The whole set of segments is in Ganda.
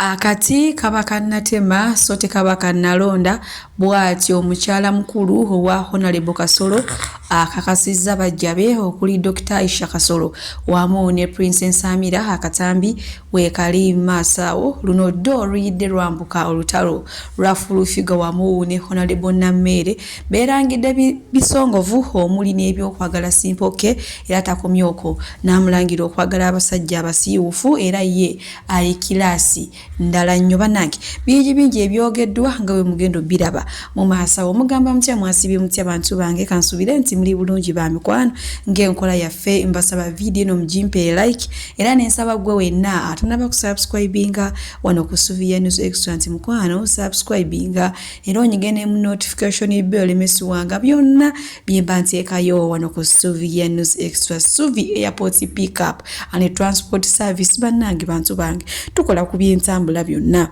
Akati kaba kannatema so tekaba kannalonda bw'atyo omukyala mukulu owa Honorable Kasolo akakasizza bajjabe okuli Dr. Aisha Kasolo wamu ne Princess Amira akatambi weekali maasawo luno ddo oluyidde lwambuka olutalo lwafulufiga wamu ne Honorable Nammere beerangidde bisongovu omuli n'ebyokwagala simpoke era takomyoko n'amulangira okwagala abasajja abasiiwufu era ye ali kilaasi ndala nnyo bannange bingi ebyogeddwa nga bwe mugendo biraba mu maasawo mugamba mutya mwasibye mutya bantu bange kansubire nti muli bulungi ba mikwano ng'enkola yaffe mbasaba video no mujimpe like era nensaba gwe wenna atanaba kusubscribinga wano ku Suvia News Extra nti mukwano subscribinga era onyigene mu notification bell mesuwanga byonna byemba nteekayo wano ku Suvia News Extra. Suvi Airport Pickup and Transport Service bannange bantu bange tukola ku byentambula byonna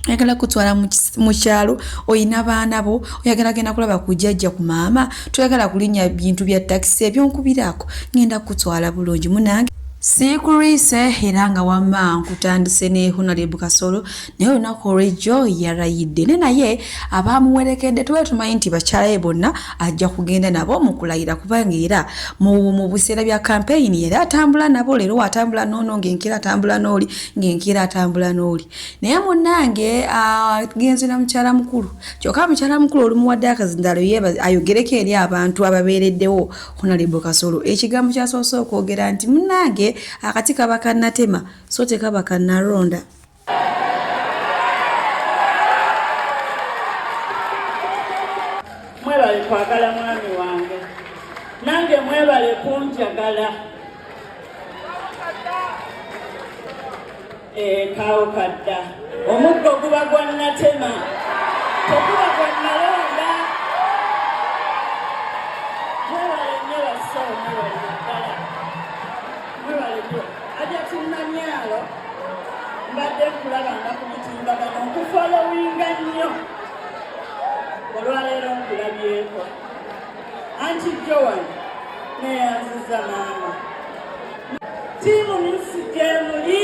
oyagala kutwala mu kyalo oyina baana bo oyagala genda kulaba kujjajja ku maama toyagala kulinnya bintu bya taxi ebyonkubirako ngenda kutwala bulungi munange Sikurise hiranga wama nkutandise ne Honorable Kasolo naye olunaku olw'ejjo yarayidde ne naye abamuwerekedde tuba tumanyi nti bakyala bonna ajja kugenda nabo mu kulayira kubanga era mu biseera bya campaign era atambula nabo leero watambula nono ng'enkira atambula n'oli ng'enkira atambula n'oli naye munnange agenze na mukyala mukulu kyokka mukyala mukulu olumuwadde akazindalo ayogereko eri abantu ababeereddewo Honorable Kasolo ekigambo kyasoose okwogera nti munnange akati kaba kannatema so tekaba kannalonda. Mwebale kwagala mwami wange nange mwebale kunjagala kawo kadda omuggo guba gwa nnatema teguba gwa nnalonda. Mwebale nnyo basso mwebale ddala aja tunanyalo mbadde kulabanga ku mutimbagano nkufolowinga nnyo olwaleero nkulabyeko anti Joan neyanziza maama tiimu minsi gyemuli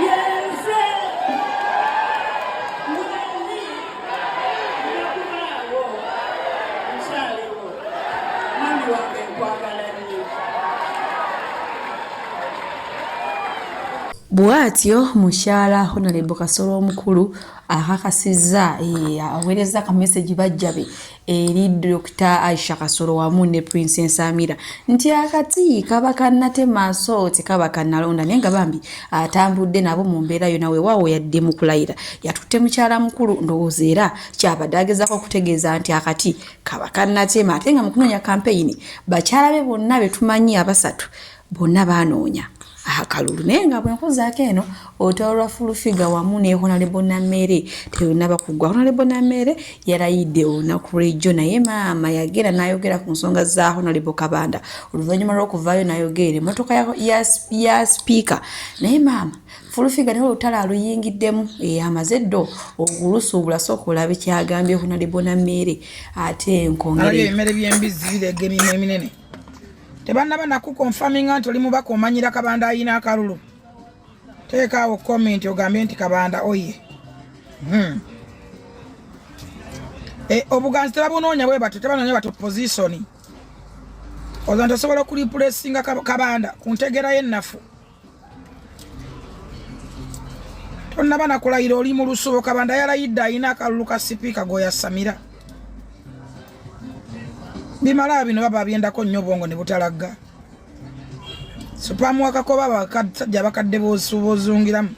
yenze mulani nakubaawo nkyaliwo mwami wange nkwagala nnyo. Bwatyo mukyala Honorable Kasolo omukulu akakasizza aweereza ka message bajjabe eri Dr. Aisha Kasolo wamu ne Princess Amira nti akati kaba kannatema so tekaba kannalonda naye nga bambi atambudde nabo mu mbeera yonna weewaawo yadde mu kulayira yatutte mukyala mukulu ndowooza era kyabadde agezaako okutegeeza nti akati kaba kannatema ate nga mu kunoonya campaign bakyala be bonna be tumanyi abasatu bonna baanoonya akalulu naye nga bwenkozaako eno olutalo fulufiga wamu ne Honorable Nammere teyonaba kuggwa. Honorable Nammere yarayidde olunaku lw'ejjo naye maama yagenda n'ayogera ku nsonga za Honorable Kabanda oluvannyuma lw'okuvaayo n'ayogera emmotoka ya speaker naye maama fulufiga naye olutalo aluyingiddemu amaze ddo okulusuubula sooka olabe kyagambye Honorable Nammere ate enkongere emmere by'embizzi zireega eminene tebannaba nakukonfaminga nti oli mubaka omanyira Kabanda ayina akalulu teekaawo komenti ogambye nti Kabanda oye obuganzi tebabunoonya bwe batyo tebanoonya batyo positioni oza nti osobola okulipulesinga Kabanda ku ntegera y'ennafu tonnaba nakulayira oli mu lusubo Kabanda yalayidde ayina akalulu ka sipiika goyasamira bimala bino baba byendako nnyo bwongo ne butalagga supamu akakoba bakajja bakadde bozungiramu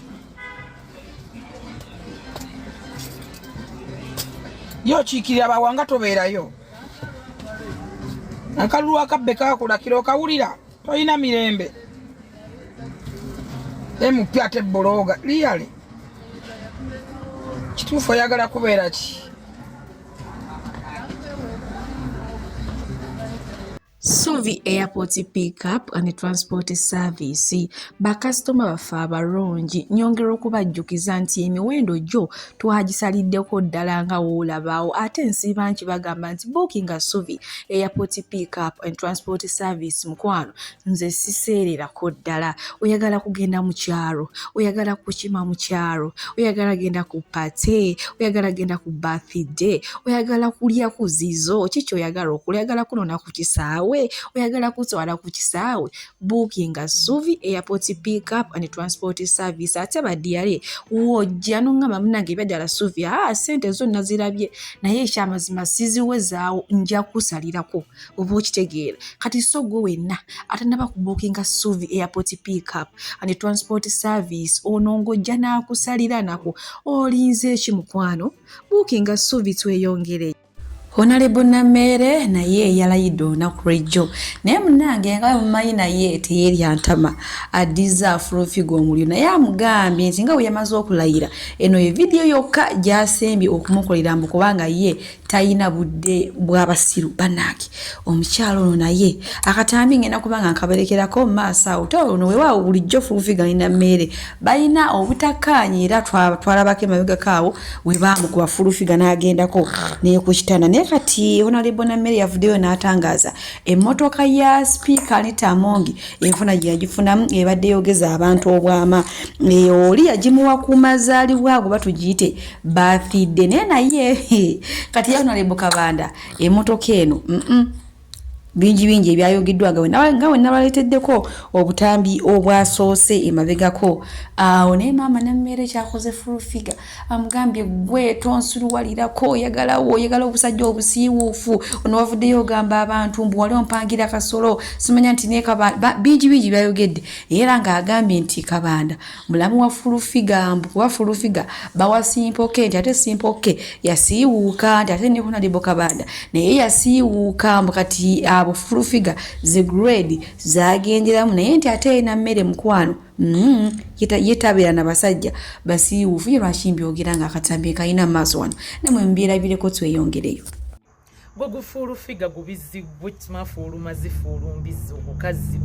yo kiikirira bawanga tobeerayo akalulu akabbe kakulakira okawulira toyina mirembe emupyate bologa liyale kituufu oyagala kubeera ki Suvi Airport Pickup and Transport Service bakasitoma baffe abalungi nyongera okubajjukiza nti emiwendo gyo twagisaliddeko ddala nga woolabaawo ate nsiiba nti bagamba nti bookinga Suvi Airport Pickup and Transport Service mukwano nze siseererako ddala oyagala kugenda mu kyalo oyagala kukima mu kyalo oyagala genda ku pate oyagala genda ku birthday oyagala kulya ku zizo kiki oyagala okulya oyagala kunona ku kisaawe oyagala kutwala ku kisaawe bookinga Suvi Airport Pickup and Transport Service ate badiyale wojja nongamba munange byajala Suvi sente zonna zirabye naye ekyamazima siziwezaawo nja kusalirako oba okitegeera kati sogwe wenna atanaba ku bookinga Suvi Airport Pickup and Transport Service onongojja n'akusalira nako olinze ekimukwano bookinga Suvi tweyongere Honorable Namere naye yalayidde olunaku lw'ejjo naye munnange nga mumanyi naye teyeri antama addiza afrofiga omuliro naye amugambye nti nga bwe yamaze okulayira eno ye vidiyo yokka gy'asembye okumukolera mbu kubanga ye tayina budde bw'abasiru bannange omukyalo ono naye akatambi ngenda kubanga nkaberekerako mu maaso awo ono weewaawo bulijjo furufiga ne Namere balina obutakkaanyi twalabako emabegako awo we baamukuba furufiga n'agendako naye ku kitanda naye kati Honorable Namere yavuddeyo n'atangaza emmotoka ya Speaker Anita Amongi enfuna gye yagifunamu ebadde yogeza abantu obwama oli yagimuwa ku mazaalibwa ago batugiyite birthday naye kati ya Honorable Kabanda emmotoka eno bingi ebyayogiddwa nga we nabaleeteddeko obutambi obwasoose emabegako awo naye maama Namere kyakoze furufiga amugambye gwe tonsuluwalirako oyagala obusajja obusiiwuufu ono wavuddeyo ogamba abantu mbu wali ompangira Kasolo simanya nti naye bingi byayogedde era ng'agambye nti Kabanda mulamu wa furufiga mbu kuba furufiga bawa Simpoke nti ate Simpoke yasiiwuuka nti ate ne Honorable Kabanda naye yasiiwuuka mbu kati abo furufiga ze grade zagenderamu naye nti ate Namere mukwano yetabira na basajja basiiwuufu ye lwaki mbyogera nga akatambi kalina maaso wano namwe mbyerabireko tweyongereyo gwe gufuulufiga gubizibwe kimafuuluma zifuulumbizi obukazi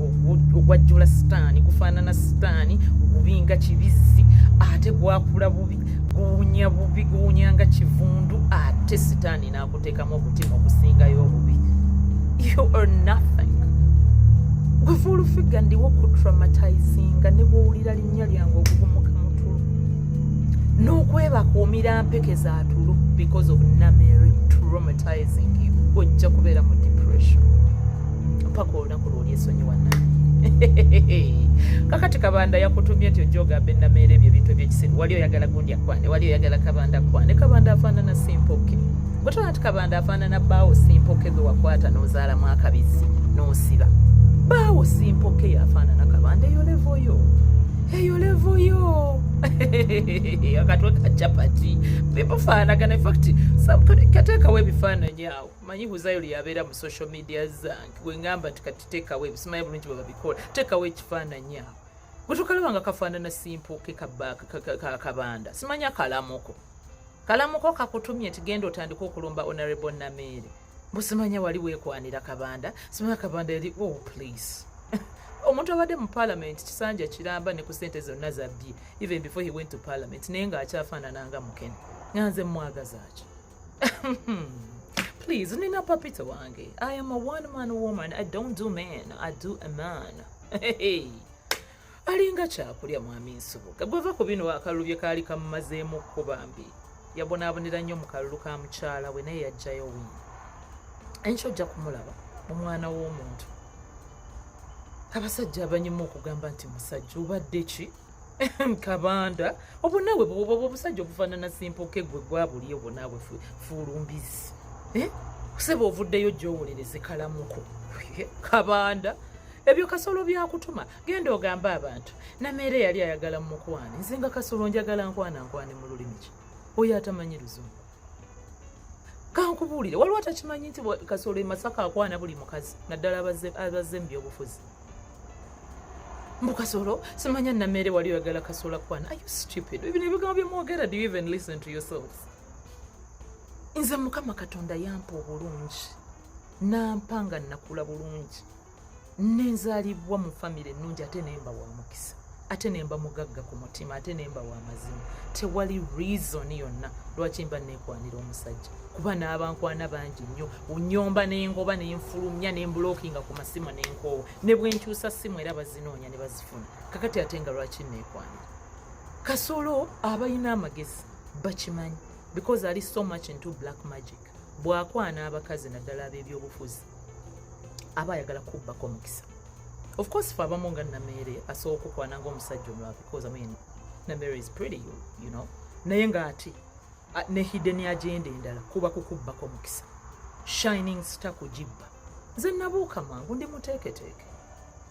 ogwajjula sitaani gufaanana sitaani gubinga kibizi ate gwakula bubi guwunya bubi guwunyanga kivundu ate sitaani n'akuteekamu obutima okusingayo obubi you are nothing gufuulufiga ndiwo kutraumatizinga ne bwowulira linnya lyange okugumuka mutulu n'okwebaka omirampeke za tulu because of Namere traumatizing you ojja kubeera mu depression mpaka olunaku lwoli esonyiwa nani kakati Kabanda yakutumye nti ojja ogambe Namere ebyo ebintu ebyekisiru wali oyagala gundi akwane wali oyagala Kabanda akwane Kabanda afaanana Simpoke bwetona nti Kabanda afaanana bbaawo Simpoke gwe wakwata n'ozaalamu akabizi n'osiba bbaawo Simpoke yafaanana Kabanda eyo levoyo akatwe ka chapati bebafaanagana infact kateekawo ebifaananyi awo manyi Huzayoli yabeera mu social media zange wengamba nti kati teekawo ebisimanyi bulungi bwe babikola teekawo ekifaananyi awo gwe tukalaba nga kafaanana Simpoke ka Kabanda simanya kalamuko kakutumye nti genda otandika okulumba Honorable Namere busimanya wali weekwanira Kabanda simanya Kabanda yali please omuntu abadde mu parliament kisanja kiramba ne ku ssente zonna zabbye even before he went to parliament naye ng'akyafaanananga mukene nganze mwagaza ki please nina papito wange I am a one man woman I don't do man I do a man alinga kyakulya mwami Nsubuga gweva ku bino akalulu bye kaali kamumazeemu okubambi yabonaabonera nnyo mu kalulu ka mukyala we naye yajjayo wino enkyo ojja kumulaba omwana w'omuntu abasajja abanyuma okugamba nti musajja obadde ki Kabanda obunaawe obusajja obufaanana Simpoke gwe gwabuli obunaawe fuulumbizi kuseba ovuddeyo gy'owulereze kalamuko Kabanda ebyo Kasolo byakutuma genda ogamba abantu Namere yali ayagala mukwane nze nga Kasolo njagala nkwane mu lulimi ki oyo atamanyi Luzungu kankubuulire waliwo atakimanyi nti Kasolo e Masaka akwana buli mukazi naddala abaze mu byobufuzi mbu Kasolo simanya Namere wali oyagala Kasolo akwana are you stupid ebyo ebigambo byemwogera do you even listen to yourselves nze Mukama Katonda yampa obulungi nampanga nakula bulungi nenzaalibwa mu famire ennungi ate nemba wa mukisa ate nemba mugagga ku mutima ate nemba wa mazima tewali reason yonna lwaki mba nekwanira omusajja kuba n'abankwana bangi nnyo unyomba nengoba nenfulumya nembulookinga ku masimu nenkoowa ne bwenkyusa simu era bazinoonya ne bazifuna kakati ate nga lwaki nekwanira Kasolo abayina amagezi bakimanyi because ali so much into black magic bwakwana abakazi naddala ab'ebyobufuzi abayagala kubbako mukisa. Of course for abamu nga Namere asooka okukwana ng'omusajja omulala because I mean Namere is pretty you know naye nga ati ne hidden agenda endala kuba kukubbako mukisa shining star kujibba nze nabuuka mangu ndi muteeketeeke.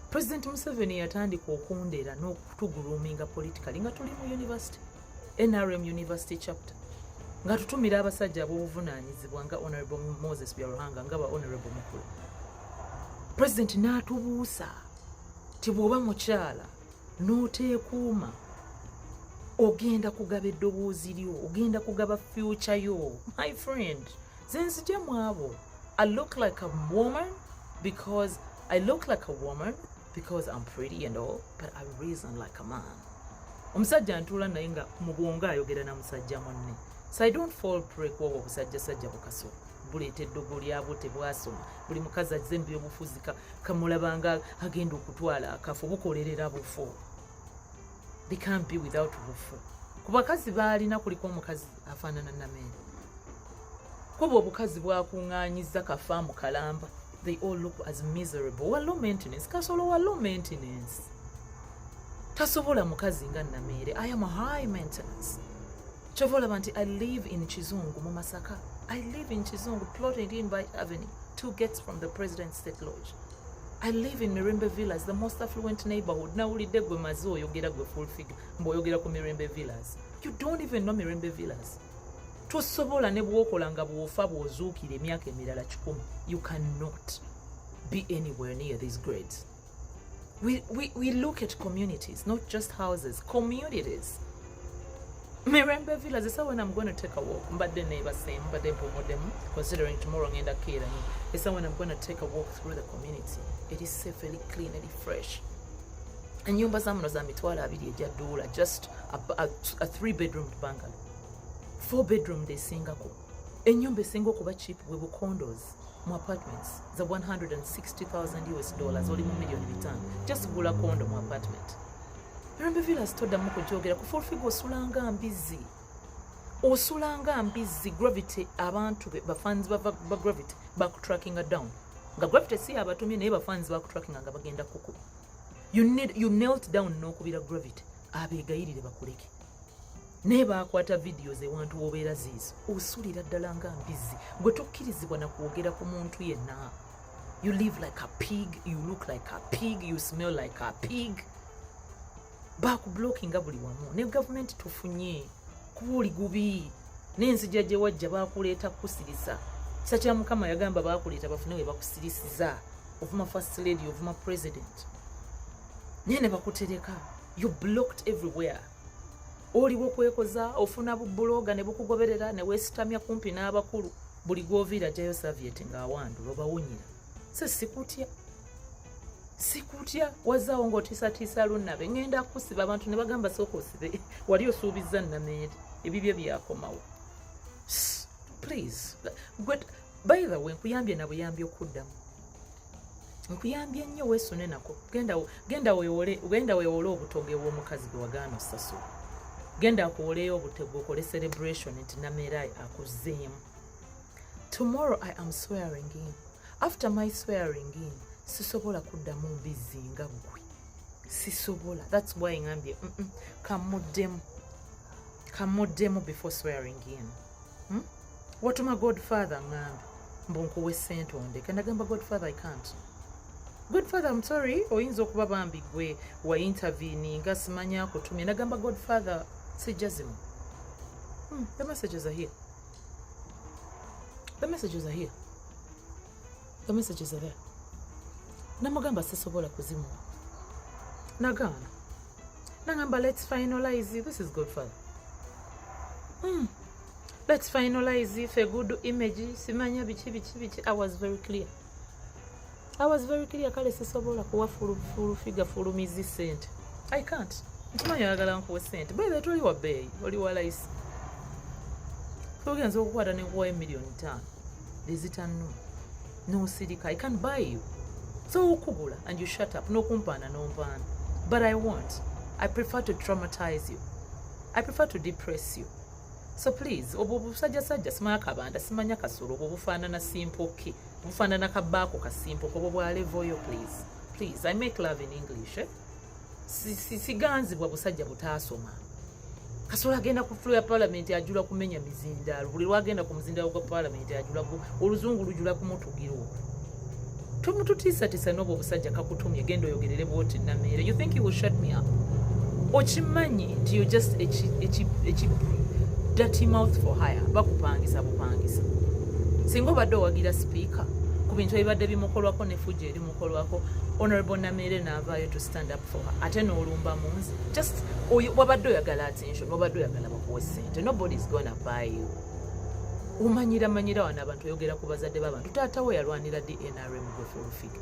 President Museveni yatandika okundera n'okutuguluminga politically nga tuli mu university NRM University chapter nga tutumira abasajja ab'obuvunaanyizibwa nga Honorable Moses Byaruhanga nga ba Honorable Mukulu. President n'atubuusa ti bw'oba mukyala n'oteekuuma ogenda kugaba eddoboozi lyo ogenda kugaba future yo. My friend, ze nzijemu abo. I look like a woman because I'm pretty and all, but I reason like a man. Omusajja ntula naye nga mubwonga ayogera na musajja munne. So I don't fall prey kwa obusajja bukaso. Buleeta eddogo lyabwo tebwasoma. Buli mukazi azze mu byobufuzi kamulabanga agenda okutwala akafu bukolerera bufu. They can't be without bufu. Ku bakazi baalina kuliko omukazi afaanana Namere. Kuba obukazi bwakuŋŋaanyiza kafaamu kalamba. They all look as miserable. Wa low maintenance. Kasolo wa low maintenance. Tasobola mukazi nga Namere. I am a high maintenance. Chovola banti, I live in Chizungu, mu Masaka. I live in Chizungu, plotted in by Avenue, 2 gates from the President's State Lodge. I live in Mirembe Villas, the most affluent neighborhood. Now ulidde gwe mazi oyogera gwe full figure. Mboyogera ku Mirembe Villas. You don't even know Mirembe Villas. Tosobola ne bwokola nga bwofa bwozuukira emyaka emirala 10. You cannot be anywhere near these grades. We look at communities, not just houses, communities. Mirembe Villas is when I'm going to take a walk. But the neighbors say, but they promote them, considering tomorrow I'm going to kill. It's when I'm going to take a walk through the community. It is safe, very clean, very fresh. And nyumba zamuno za mitwala abiri ejja ddula, just a 3-bedroom bungalow. 4-bedroom de singako. Enyumba esinga okuba cheap bwe bukondos mu apartments za $160,000 oli mu million bitano. Just gula kondo mu apartment. Mirembe Villas toddamu kugyogera ku full figure osulanga mbizi gravity abantu bafanzi ba gravity bakutrackinga down nga gravity si abatumye naye bafanzi bakutrackinga nga bagenda kuku. You knelt down n'okubira gravity abeegayirire bakuleke naye bakwata videos ewantu wobeera ziizo osulira ddala nga mbizi gwe tokkirizibwa na kwogera ku muntu yenna. You live like a pig, you look like a pig, you smell like a pig. Bakublockinga buli wamu ne government tufunye kubuli gubi n'enzija gye wajja bakuleeta kusirisa. Kisa kya Mukama yagamba bakuleeta bafune we bakusirisiza ovuma first lady ovuma president naye ne bakutereka. You blocked everywhere. Oliwo kwekoza ofuna bubuloga ne bukugoberera ne weesitamya kumpi n'abakulu buli gwoviira jayo Soviet ng'awandula obawunyira. Se sikutya wazaawo ng'otiisatiisa lunnabe ngenda kusiba abantu ne bagamba sooka osibe wali osuubizza Namere ebibyo byakomawo. Please, by the way, nkuyambye na buyambi okuddamu. Nkuyambye nnyo weesune nako. Genda weewole obutonge bw'omukazi gwe wagaana osasula. Genda akuwoleyo obutego okole celebration nti Namere akuzzeemu. Tomorrow I am swearing in. After my swearing in, sisobola kuddamu mbizi nga bwe. Sisobola. That's why ngambye kamuddemu before swearing in. Watuma Godfather ngambe mbunkuwe ssente ondeke. Nagamba Godfather I can't. Godfather I'm sorry, oyinza okuba bambi gwe wa intervene nga simanya akutumye. Nagamba Godfather sijazimu. The messages are here. The messages are here. The messages are there. Namagamba sisobola kuzimu. Nagana. Nagamba let's finalize. This is Godfather. Let's finalize if a good image. Simanya bichi. I was very clear. I was very clear kale sisobola kuwa fulu figure fulumizi sente. I can't. Ntimanyi ayagala nkuwa sente. Bebe toli wa bay, oli wa laisi. Ogenza okukwata ne kuwa $1 million. Lizita no sirika. I can't buy you. So okugula and you shut up. No kumpana, no mpana. But I prefer to traumatize you. I prefer to depress you. So please, obusajja simanya kabanda, simanya kasolo, obufaanana simple ki, obufaanana kabaako ka simple, obwa level yo please. Please, I make love in English. Siganzibwa busajja butaasoma. Kasolo agenda ku floor ya parliament ajula kumenya mizindaalo. Buli lwagenda ku muzindaalo gwa parliament ajula oluzungu lujula kumutugiro. Tomututiisa n'obwo obusajja kakutumye genda oyogerere bwoti Namere. You think you will shut me up? Ochimanyi nti you just a dirty mouth for hire. Bakupangisa bupangisa. Singa obadde owagira speaker ku bintu ebibadde bimukolwako ne Fuji eri mukolwako, Honorable Namere n'avaayo to stand up for her. Ate n'olumba munzi. Just wabadde oyagala attention, wabadde oyagala bakuwe ssente. Nobody is gonna buy you. Umanyira wano abantu oyogera ku bazadde b'abantu. Taata we yalwanira di NRM gwe fulufiga.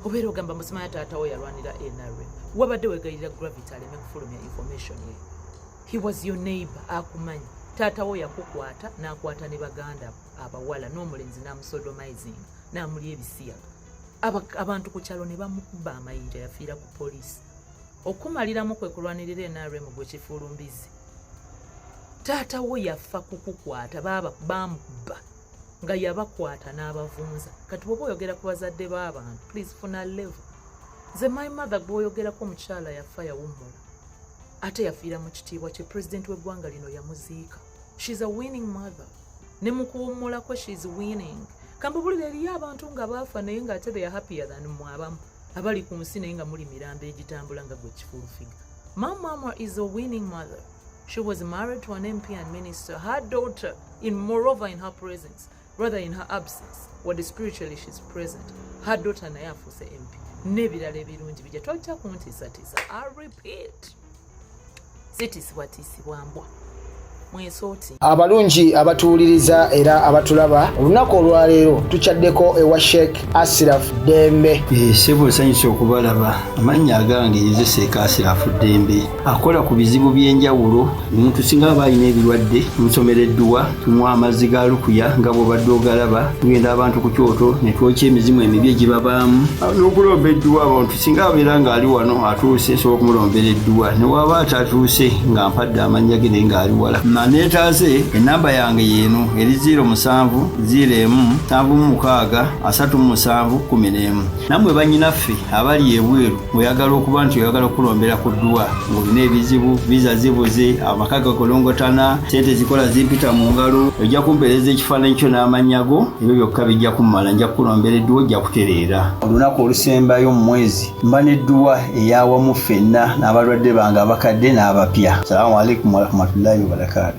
Obeera ogamba musimanya taata we yalwanira NRM. Wabadde wegayirira Gravity aleme kufulumya information ye. He was your neighbor, akumanyi. Taata we yakukwata n'akwata ne baganda abawala n'omulenzi n'amusodomizing n'amuli ebisiya. Abantu ku kyalo ne bamukuba amayinja yafiira ku poliisi. Okumaliramu kwe kulwanirira NRM gwe kifulumbizi. Taata we yafa kukukwata bamukuba nga yabakwata n'abavunza. Kati bw'oba oyogera ku bazadde b'abantu, please funa level. Nze my mother bw'oyogerako omukyala yafa yawummula. Ate yafiira mu kitiibwa kye president w'eggwanga lino yamuziika. She's a winning mother. Ne mu kuwummula kwe she's winning. Kambabulira eriyo abantu nga baafa naye ng'ate they are happier than mu abamu abali ku nsi naye nga muli mirambo egitambula nga gwe kifulufiga. My mama is a winning mother. She was married to an MP and minister. Her daughter, moreover in her presence, rather in her absence, whether spiritually she's present, her daughter naye afuuse MP. N'ebirala ebirungi bijja tojja kuntiisatiisa. I repeat. Sitisibwatiisibwa mbwa. Abalungi abatuwuliriza era abatulaba olunaku olwaleero tukyaddeko ewa Sheikh Ashraf Dembe. Sebo nsanyusa okubalaba. Amannya agange nze Sheikh Ashraf Dembe akola ku bizibu by'enjawulo. Omuntu singa aba alina ebirwadde musomereddwa, tumuwa amazzi ga lukuya nga bw'obadde ogalaba, tugenda abantu ku kyoto ne twokya emizimu emibi egibabaamu n'okulomba edduwa. Abantu singa abeera ng'ali wano atuuse sobola okumulombera edduwa, ne waba atatuuse nga mpadde amannya ge naye ng'ali wala. Neetaze enamba yange yeeno eri 0707363711. Nammwe bannyinaffe abali ebweru oyagala okuba nti oyagala okulombera ku dduwa ng'olina ebizibu, viza zibuze, amaka gakolongotana, ssente zikola zimpita mu ngalo, ojja kumpeereza ekifaananyi kyo n'amannya go, ebyo byokka bijja kummala. Nja kukulombera edduwa, ojja kutereera. Olunaku olusembayo mu mwezi mba n'edduwa ey'awamu ffenna n'abalwadde bange abakadde n'abapya. Salaamu alaikum warahmatullahi wabarakatuh.